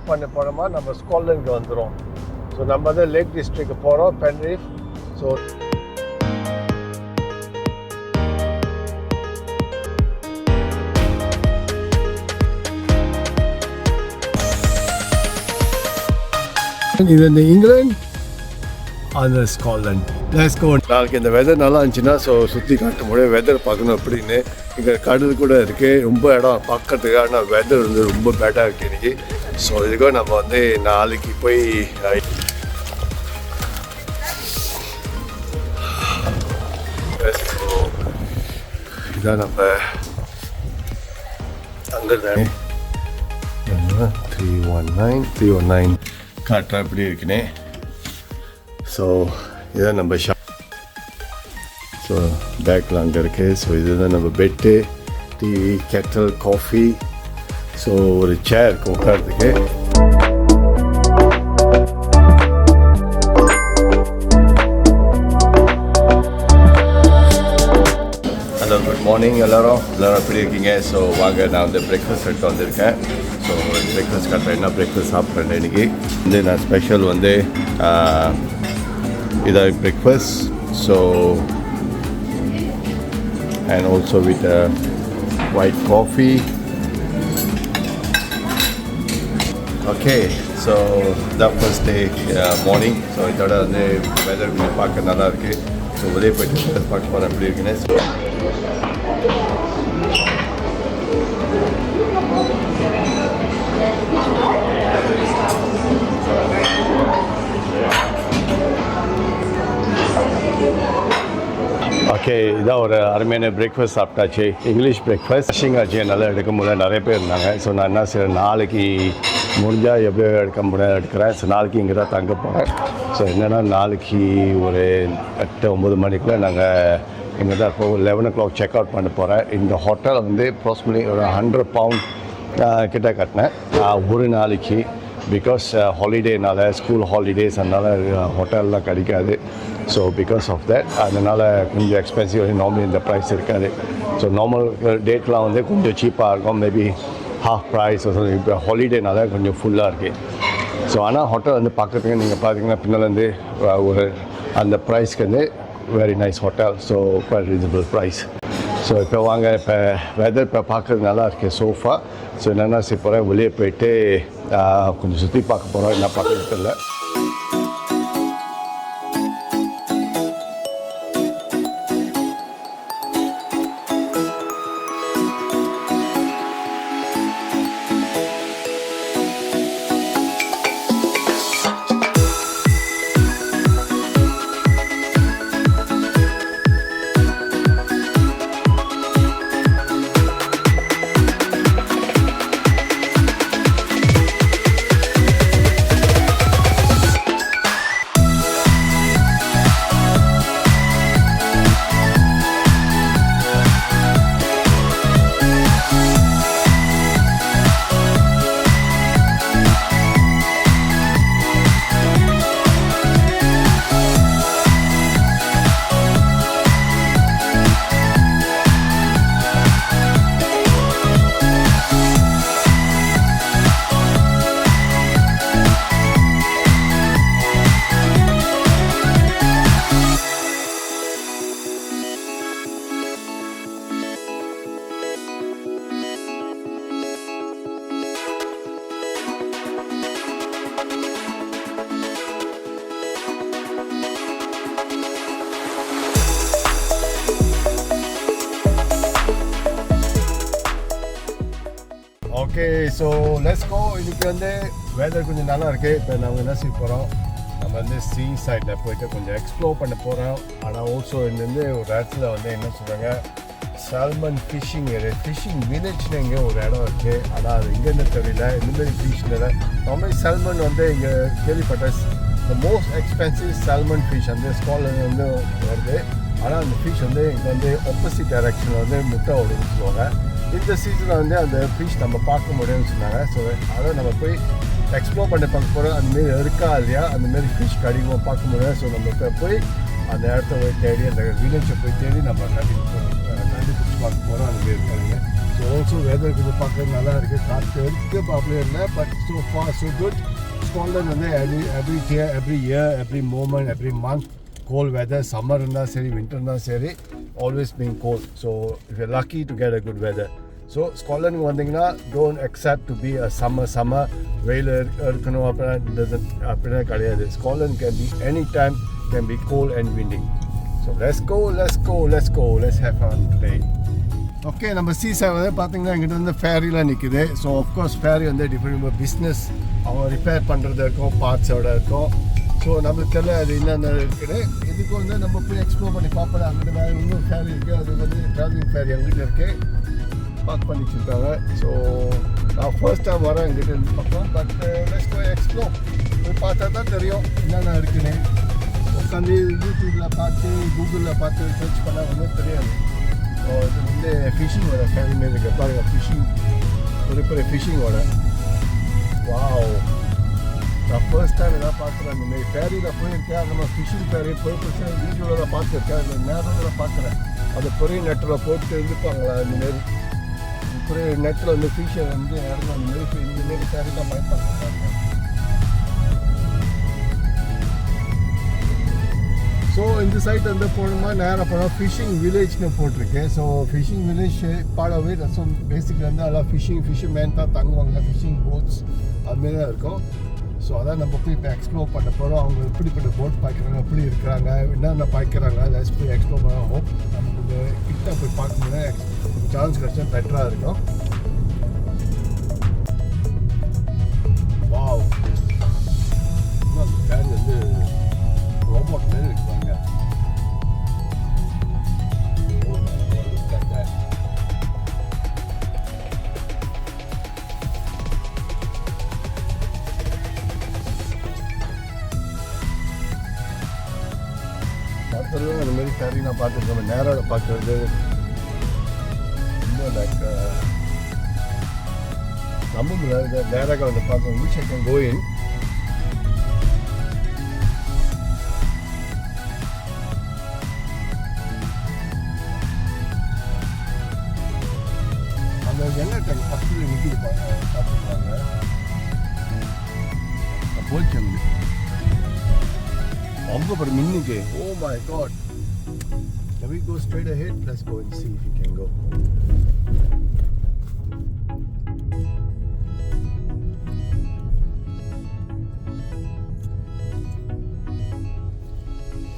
பண்ண போகிறோமா நம்ம ஸ்காட்லாண்டுக்கு வந்துடும். ஸோ நம்ம வந்து லேக் டிஸ்ட்ரிக்ட் போகிறோம், பென்ரீஃப். ஸோ இது இந்த இங்கிலாந்து அந்த ஸ்காட்லாண்ட். Let's go. நாளைக்கு இந்த வெதர் நல்லா இருந்துச்சுன்னா ஸோ சுற்றி காட்ட முடியும், வெதர் பார்க்கணும் அப்படின்னு. இங்கே கடல் கூட இருக்குது, ரொம்ப இடம் பார்க்கறதுக்கு. ஆனால் வெதர் வந்து ரொம்ப பேடாக இருக்குது இன்றைக்கி. ஸோ இதுக்காக நம்ம வந்து நாளைக்கு போய் இதான் நம்ம அங்கே தானே 319 காட்டுறா எப்படி இருக்குன்னே. ஸோ இதுதான் நம்ம ஷாப். ஸோ பேக்கில் அங்கே இருக்குது. ஸோ இதுதான் நம்ம bed, TV, kettle, coffee. So ஒரு சேர் இருக்குது உட்காரத்துக்கு. ஹலோ, குட் மார்னிங் எல்லோரும் எப்படி இருக்கீங்க? ஸோ வாங்க, நான் வந்து பிரேக்ஃபாஸ்ட் எடுத்து வந்திருக்கேன். ஸோ பிரேக்ஃபாஸ்ட் காட்டுறேன், என்ன பிரேக்ஃபாஸ்ட் சாப்பிட்றேன் இன்றைக்கி. வந்து நான் ஸ்பெஷல் வந்து இதான் breakfast. So and also with white coffee. Okay, so the first day morning. So இதோட வந்து வெதர் பார்க்க நல்லா இருக்குது. ஸோ வெளியே போய்ட்டு பார்க்க போகிறேன் எப்படி இருக்குன்னு. ஸோ ஓகே, இதான் ஒரு அருமையான பிரேக்ஃபாஸ்ட் சாப்பிட்டாச்சு. English breakfast. வாஷிங் ஆச்சு என்னால் எடுக்க முடியல, நிறைய பேர் இருந்தாங்க. ஸோ நான் என்ன செய்கிறேன், நாளைக்கு முடிஞ்சால் எப்படியோ எடுக்க முடியாது எடுக்கிறேன். ஸோ நாளைக்கு இங்கே தான் தங்க போகிறேன். ஸோ என்னென்னா நாளைக்கு ஒரு 8-9 மணிக்குள்ளே நாங்கள் இங்கே தான் இப்போ 11 o'clock செக் அவுட் பண்ண போகிறேன். இந்த ஹோட்டல் வந்து அப்ராக்சிமேட்லி ஒரு 100 pound கிட்ட கட்டினேன் ஒரு நாளைக்கு. பிகாஸ் ஹாலிடேனால், ஸ்கூல் ஹாலிடேஸ், அதனால் ஹோட்டல்லாம் கிடைக்காது. ஸோ பிகாஸ் ஆஃப் தேட் அதனால் கொஞ்சம் எக்ஸ்பென்சிவ். நார்மலி இந்த ப்ரைஸ் இருக்காது. ஸோ நார்மல் டேட்லாம் வந்து கொஞ்சம் சீப்பாக இருக்கும், மேபி ஹாஃப் ப்ரைஸ். இப்போ ஹாலிடேனால கொஞ்சம் ஃபுல்லாக இருக்குது. ஸோ ஆனால் ஹோட்டல் வந்து பார்க்குறதுக்கு நீங்கள் பார்த்தீங்கன்னா பின்னால் வந்து ஒரு அந்த ப்ரைஸ்க்கு வந்து very nice hotel. So quite reasonable price. So இப்போ வாங்க, இப்போ வெதர் இப்போ பார்க்குறது நல்லா இருக்குது சோஃபா. ஸோ என்னென்னா சரி போகிறேன், வெளியே போயிட்டு கொஞ்சம் சுற்றி பார்க்க போகிறோம், என்ன பார்க்குறது இல்லை. Okay, so let's go. இன்றைக்கி வந்து வெதர் கொஞ்சம் நல்லா இருக்குது. இப்போ நாங்கள் என்ன செய்ய போகிறோம், நம்ம வந்து சீ சைடில் போய்ட்டு கொஞ்சம் எக்ஸ்ப்ளோர் பண்ண போகிறோம். ஆனால் ஆல்சோ இங்கேருந்து ஒரு இடத்துல வந்து என்ன சொல்கிறாங்க, சால்மன் ஃபிஷிங் ஃபிஷிங் வில்லேஜ்னு இங்கே ஒரு இடம் இருக்குது. ஆனால் அது இங்கேருந்து தெரியல, இந்தமாரி ஃபிஷ்னில் நார்மலி சால்மன் வந்து இங்கே கேள்விப்பட்ட the most expensive salmon fish வந்து ஸ்காட்லாந்து வந்து வருது. ஆனால் அந்த ஃபிஷ் வந்து இங்கே வந்து ஆப்போசிட் டைரக்ஷனில் வந்து முட்டை ஓடுன்னு சொல்லுவாங்க. இந்த சீசனில் வந்து அந்த ஃபிஷ் நம்ம பார்க்க முடியும்னு சொன்னாங்க. ஸோ அதை நம்ம போய் எக்ஸ்ப்ளோர் பண்ணி பார்க்க போகிறோம். அந்தமாரி இருக்கா இல்லையா, அந்தமாரி ஃபிஷ் கிடைக்குமா பார்க்க முடியும். ஸோ நம்ம இப்போ போய் அந்த இடத்த போய் தேடி, அந்த வில்லேஜை போய் தேடி நம்ம கண்டுபிடிச்சி பார்க்க போகிறோம். அந்தமாரி இருக்காங்க. ஸோ ஆல்சோ வெதர் கொஞ்சம் பார்க்க நல்லா இருக்குது, காற்று இருக்குது அப்படியே இல்லை, but so far so good. Scotland வந்து every year moment every month cold weather, summer இருந்தால் சரி வின்டர் இருந்தால் சரி always being cold. So if you lucky to get a good weather. So ஸ்காட்லாண்டுக்கு வந்தீங்கன்னா don't accept to be a summer வெயில் இருக்கணும் அப்படின்னா கிடையாது. Scotland can be any time, can be cold and winding. So let's have fun today. Okay, நம்ம சீசை வந்து பார்த்தீங்கன்னா எங்கிட்ட வந்து ஃபேரிலாம் நிற்குது. ஸோ ஆஃப்கோர்ஸ் ஃபேரி வந்து டிஃப்ரெண்ட் பிஸ்னஸ் அவங்க ரிப்பேர் பண்ணுறது இருக்கும், பார்ட்ஸோட இருக்கும். ஸோ நம்மளுக்கு தெரியல அது என்னென்ன இருக்குது. இதுக்கு வந்து நம்ம போய் எக்ஸ்ப்ளோர் பண்ணி பார்ப்போம். அங்கிட்ட வேறு இன்னும் ஃபேரி இருக்குது, அது வந்து ட்ராவலிங் ஃபேரி அங்கிட்ட இருக்குது, பார்க் பண்ணி வச்சுருக்காங்க. ஸோ நான் ஃபர்ஸ்ட் டைம் வரேன் எங்கிட்ட இருந்து பார்ப்போம். But let's go explore. போய் பார்த்தா தான் தெரியும் என்னென்ன இருக்குன்னு. உட்காந்து யூடியூப்பில் பார்த்து கூகுளில் பார்த்து சர்ச் பண்ணால் ஒன்றும் தெரியாது. ஸோ இது வந்து ஃபிஷிங்கோட ஃபேரி மாரி இருக்குது பாருங்க, ஃபிஷிங் பெரிய ஃபிஷிங்கோட. வாவ், நான் ஃபர்ஸ்ட் டைம் எதாவது பார்க்குறேன். இந்த மாதிரி ஃபேரியில் போயிருக்கேன், அந்த மாதிரி ஃபிஷிங் ஃபேரி போய் வீடியோவில் தான் பார்த்துருக்கேன், அந்த நேரத்தில் பார்க்குறேன். அந்த பெரிய நெட்டில் போட்டு இருப்பாங்களா இந்தமாரி, பெரிய நெட்டில் வந்து ஃபிஷ்ஷை வந்து இறங்க அந்தமாரி இந்தமாரி ஃபேரி தான் பயன்படுத்துகிறாங்க. ஸோ இந்த சைட் வந்து போனோமா நேராக போனால் ஃபிஷிங் வில்லேஜ்னு போட்டிருக்கேன். ஸோ ஃபிஷிங் வில்லேஜ் பாடவே ஸோ பேசிக் வந்து எல்லாம் ஃபிஷிங்மேன் தான் தங்குவாங்க, ஃபிஷிங் போட்ஸ் அதுமாரி தான் இருக்கும். ஸோ அதான் நம்ம போய் இப்போ எக்ஸ்ப்ளோர் பண்ண போகிறோம். அவங்க எப்படிப்பட்ட போட் பாய்க்கிறாங்க, எப்படி இருக்கிறாங்க, என்னென்ன பாய்க்கிறாங்க, அதை போய் எக்ஸ்ப்ளோர் பண்ண ஹோப் நம்ம கொஞ்சம் கிட்ட போய் பார்க்கும்போது சான்ஸ் கிடச்சா பெட்டராக இருக்கும். வாவ், இன்னும் அந்த ஃபேன் வந்து ரோபோட் மாரி இருக்குவாங்க. அந்த மாதிரி ஃபேரி நான் பார்த்துருக்கேன். நேராக பார்க்குறது இன்னும் லைக் நம்ப முடியாது. நேராக வந்து பார்க்க விச் ஐ கேன் கோ இன். அந்த எண்ணெய் டேங்க் பக்கத்தில் நிற்கிது பார்த்துருக்காங்க. போச்சு அங்கே ரொம்ப ஒரு மின்னுக்கு. Oh my god. Can we go straight ahead? Let's go and see if we can go.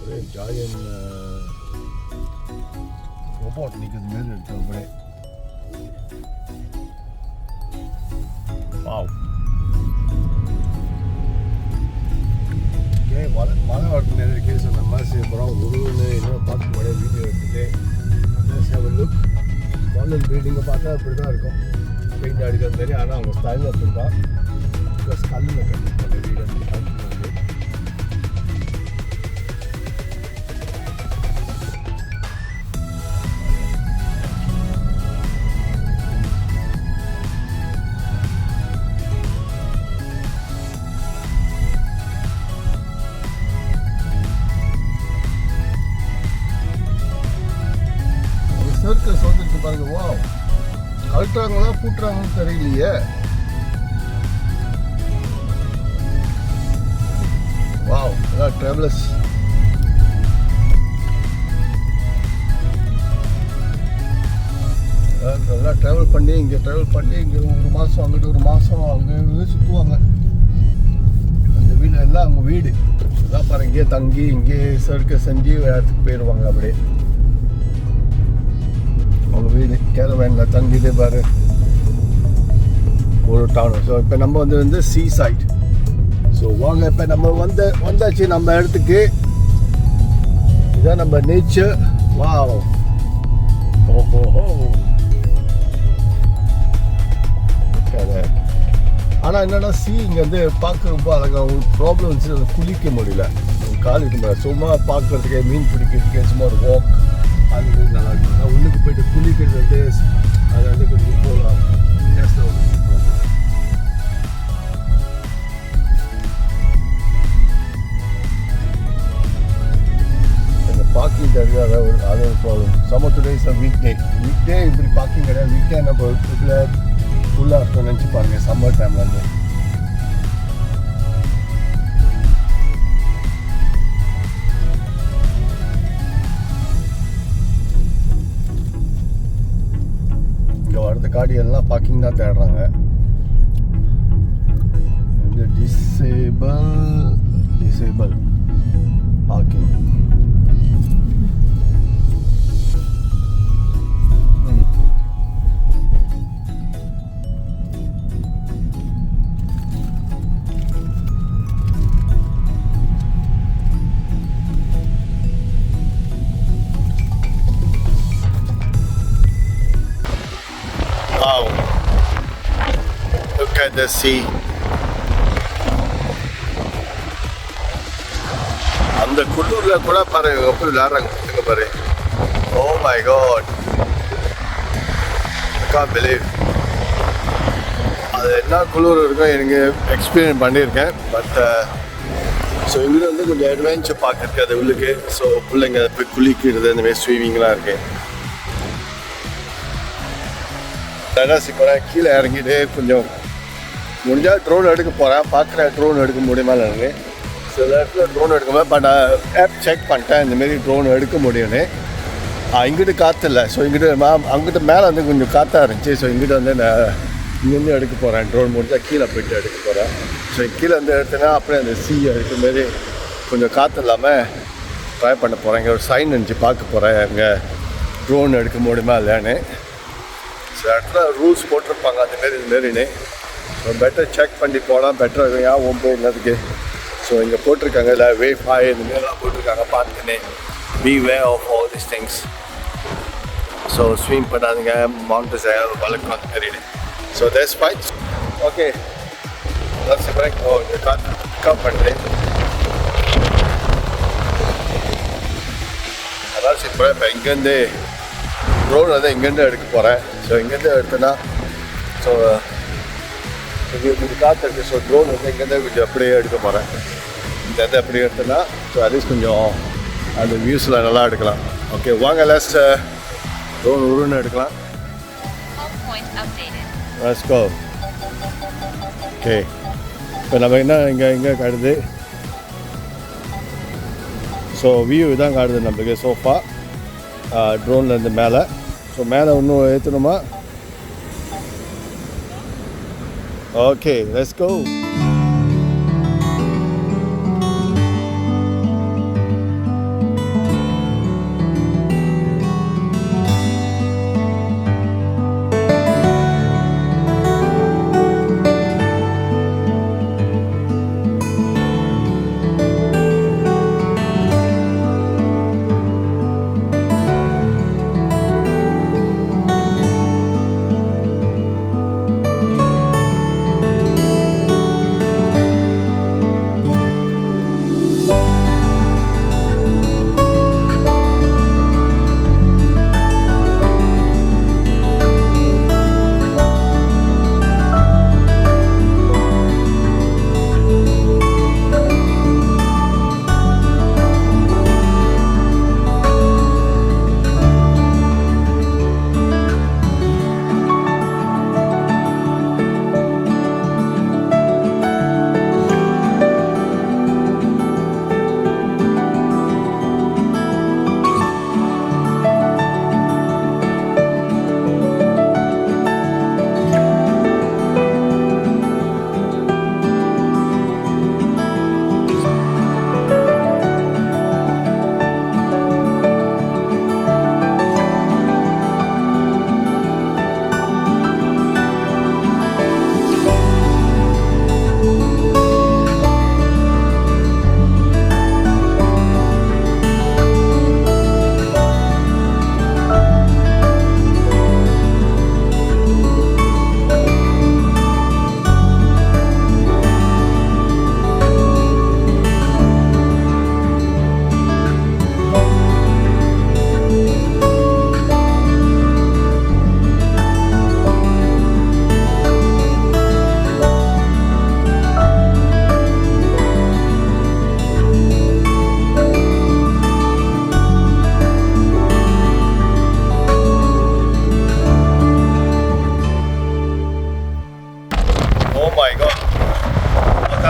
A giant robot நிக்குது மேல இருக்கு அப்படியே. Wow. மழை வரது நேரம் இருக்குது. ஸோ நம்ம அப்புறம் உருவன்னு இன்னும் பார்க்க முடியாது வீடியோ எடுத்துகிட்டு. Let's have a look. Scotland பில்டிங்கை பார்த்தா இப்படி தான் இருக்கும், பெயிண்ட் அடிக்கிற மாதிரி. ஆனால் அவங்க ஸ்டைலில் அப்படி தான் ப்ளஸ் கல்லில் கட்டிருப்பாங்க வீடு அப்படி பார்க்கும்போது. சர்க்கஸ் வந்துருக்கு பாருங்க. வா, கழட்டுறாங்களா பூட்டுறாங்கன்னு தெரியலையே. வாவ், அதான் ட்ராவலர்ஸ். நல்லா ட்ராவல் பண்ணி இங்கே ஒரு மாதம் அங்கிட்டு ஒரு மாதம் அங்கே சுற்றுவாங்க. அந்த வீடு எல்லாம் அவங்க வீடு எல்லாம் பாருங்க. இங்கே தங்கி இங்கே சர்க்கஸ் செஞ்சு இடத்துக்கு போயிடுவாங்க. அப்படியே அவங்க வீடு கேரவேனில் தங்கிதே பாரு ஒரு டவுன். ஸோ இப்போ நம்ம வந்து சீ சைட். ஸோ வாங்க இப்போ நம்ம வந்தாச்சு நம்ம இடத்துக்கு. இதான் நம்ம நேச்சர். வாவ், ஓஹோ. ஆனால் என்னென்னா இங்கே வந்து பார்க்க ரொம்ப அழகாக. உங்களுக்கு ப்ராப்ளம்ஸ் குளிக்க முடியல, கால் இருக்க முடியல. சும்மா பார்க்குறதுக்கு மீன் பிடிக்கிறதுக்கு சும்மா ஒரு வாக் அது வந்து நல்லா இருக்கும். உள்ளுக்கு போய்ட்டு குளிக்கிறது வந்து அதை வந்து கொஞ்சம் போகலாம். அந்த பார்க்கிங் தவிர அது ஒரு problem. Some today is a weekday இப்படி பார்க்கிங் கிடையாது. வீக் டே நம்ம இதில் ஃபுல்லாக இருக்கும் நினச்சி பாருங்கள் சம்மர் டைமில் வந்து. இங்கே வரது காடி எல்லாம் பார்க்கிங் தான் தேடுறாங்க. இந்த disable parking. Wow, look at the sea. அந்த குள்ளூரில் கூட பாரு எப்படி விளையாடுறாங்க பாரு. Oh my god, I can't believe. அது என்ன குள்ளூர் இருக்கும் எனக்கு எக்ஸ்பீரியன்ஸ் பண்ணியிருக்கேன். பட் ஸோ இங்கே வந்து கொஞ்சம் அட்வென்ச்சர் பார்க்குறதுக்கு அது உள்ளுக்கு. ஸோ பிள்ளைங்க போய் குளிக்கிறது இந்தமாதிரி ஸ்விம்மிங்லாம் இருக்கு. இப்போ கீழே இறங்கிட்டு கொஞ்சம் முடிஞ்சால் ட்ரோன் எடுக்க போகிறேன். பார்க்குறேன் ட்ரோன் எடுக்க முடியுமா இல்லைன்னு. சில இடத்துல ட்ரோன் எடுக்கும்போது பட் ஆப் செக் பண்ணிட்டேன் இந்தமாரி ட்ரோன் எடுக்க முடியும்னு. இங்கிட்டு காற்று இல்லை. ஸோ இங்கிட்டு அங்கிட்ட மேலே வந்து கொஞ்சம் காற்றா இருந்துச்சு. ஸோ இங்கிட்ட வந்து நான் இங்கேருந்து எடுக்க போகிறேன். ட்ரோன் முடிஞ்சால் கீழே போய்ட்டு எடுக்க போகிறேன். ஸோ கீழே வந்து எடுத்தேன்னா அப்படியே அந்த எடுக்க மாரி கொஞ்சம் காற்று இல்லாமல் ட்ரை பண்ண போகிறேன். இங்கே ஒரு சைன் இருந்துச்சு பார்க்க போகிறேன் இங்கே ட்ரோன் எடுக்க முடியுமா இல்லைன்னு. சில இடத்துல ரூல்ஸ் போட்டிருப்பாங்க அந்தமாரி இதுமாரின்னு. ஸோ பெட்டர் செக் பண்ணி போனால் பெட்டர் இருக்கும். ஏன் ஒம்பது இல்லாததுக்கு. ஸோ இங்கே போட்டிருக்காங்க இல்லை வேவ் ஹாய் இந்தமாரிலாம் போட்டிருக்காங்க பார்த்துன்னு. By way of all this things. So swim பண்ணாதுங்க மவுண்டன்ஸ் வளர்க்கும் அந்த மாரின்னு. So that's fine. ஓகே இங்கே காற்று பிக்கப் பண்ணுறேன். அதான் சரி இப்போ இங்கேருந்து ட்ரோன் வந்து இங்கேருந்து எடுக்க போகிறேன். ஸோ இங்கேருந்து எடுத்தேன்னா ஸோ இது காற்று இருக்குது. ஸோ ட்ரோன் வந்து இங்கேருந்து கொஞ்சம் அப்படியே எடுக்க போகிறேன். இந்த இதை அப்படியே எடுத்தேன்னா ஸோ அட்லீஸ்ட் கொஞ்சம் அந்த வியூஸில் நல்லா எடுக்கலாம். ஓகே வாங்க லாஸ்ட் ட்ரோன் உருன்னு எடுக்கலாம். Let's go. ஓகே இப்போ நம்ம என்ன இங்கே காடுது. ஸோ வியூ இதான் காடுது நம்மளுக்கு சோஃபா ட்ரோன்லேருந்து மேலே. ஸோ மேலே இன்னும் ஏற்றணுமா? Okay let's go.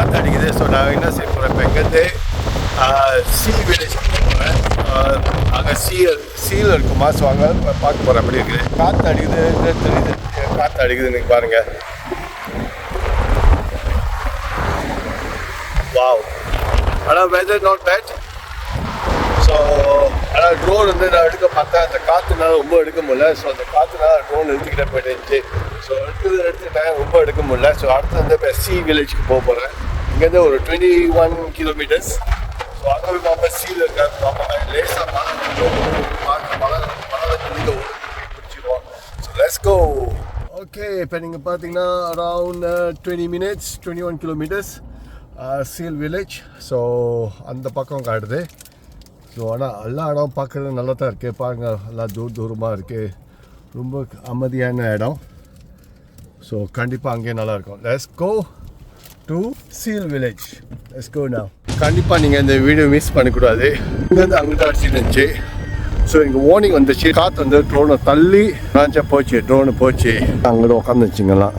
காற்று அடிக்குது. ஸோ நான் என்ன செய்ய போகிறேன், இப்போ எங்கேருந்து சீ வில்லேஜ்க்கு போகிறேன். அங்கே சீல் இருக்குமா, ஸோ அங்கே பார்க்க போகிறேன் எப்படி இருக்குது. காற்று அடிக்குது தெரியுது, காற்று அடிக்குது நீங்கள் பாருங்கள். வாவ், ஆனால் வெதர் நாட் பேட். ஸோ ஆனால் ட்ரோன் வந்து நான் எடுக்க பார்த்தேன், அந்த காற்றுனால ரொம்ப எடுக்க முடியல. ஸோ அந்த காற்றுனால ட்ரோன் எடுத்துக்கிட்டே போயிட்டு, ஸோ எடுத்துக்கிட்டேன், ரொம்ப எடுக்க முடியல. ஸோ அடுத்து வந்து இப்போ சீ வில்லேஜ்க்கு போக போகிறேன். இங்கேருந்து ஒரு 21 கிலோமீட்டர்ஸ். ஸோ அங்கே நம்ம சீல் இருக்காது, நம்ம லேசாக மழை பிடிச்சிடுவோம். So let's go. ஓகே, இப்போ நீங்கள் பார்த்தீங்கன்னா around 20 minutes 21 kilometres Seil village. So அந்த பக்கம் காட்டுது. ஸோ ஆனால் எல்லா இடம் பார்க்குறது நல்லா தான் இருக்குது. பாருங்கள், எல்லாம் தூரமாக இருக்குது, ரொம்ப அமைதியான இடம். ஸோ கண்டிப்பாக அங்கேயே நல்லாயிருக்கும். Let's go to Seal Village. Let's go now. கண்டிப்பாக நீங்கள் இந்த வீடியோ மிஸ் பண்ணக்கூடாது. இங்கேருந்து அங்கிட்ட அடிச்சிருந்துச்சு. ஸோ இங்கே வார்னிங் வந்துச்சு, காற்று வந்து ட்ரோனை தள்ளி போச்சு, ட்ரோனு போச்சு. அங்கிட்ட உட்காந்துச்சுங்கலாம்.